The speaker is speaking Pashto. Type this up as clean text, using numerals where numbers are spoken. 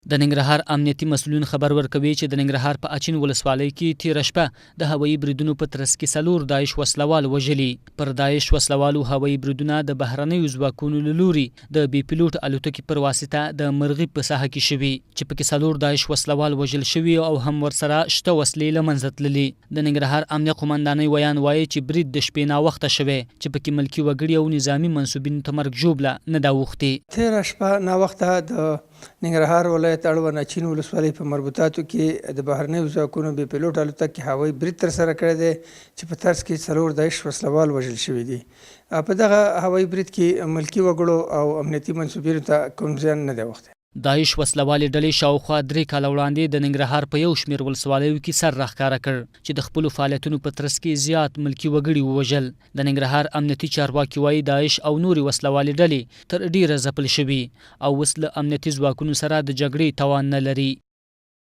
د ننګرهار امنیتي مسؤلین خبر ورکوي چې د ننګرهار په اچین ولسوالۍ کې تیره شپه د هوایي بریدونو په ترڅ کې 4 داعش وسلوال وژلي. پر داعش وسلوالو هوایي بریدونه د بهرنیو ځواکونو له لوري د بي پیلوټ الوتکې پر واسطه د مرغۍ په ساحه کې شوي چې پکې 4 داعش وسلوال وژل شوي او هم ورسره شته وسلې له منځه تللي. د ننګرهار امنیه قومندانۍ ویان وایي چې برید د شپې ناوخته شوی چې پکې ملکي وګړي او نظامي منسوبین ته مرګ ژوبله نه دا وختې. تیره شپه ناوخته د ننګرهار ولایت اړوند اچین ولسوالۍ په مربوطاتو کې د بهرنیو ځواکونو بي پیلوټ الوتکې هوایي برید ترسره کړی دی چې په ترڅ کې 4 داعش وسلوال وژل شوي دي. په دغه هوایي برید کې ملکي وګړو او امنیتي منسوبینو ته کوم زیان نه دی وختی. داعش وسلوالې ډلې شاوخوا 3 کاله وړاندې د ننګرهار په یو شمېر ولسوالیو کې سر راښکاره کړ چې د خپلو فعالیتونو په ترڅ کې زیات ملکي وګړي ووژل. د ننګرهار امنیتي چارواکي وایي داعش او نورې وسلوالې ډلې تر ډیره ځپل شوي او اوس له امنیتي ځواکونو سره د جګړې توان نه لري.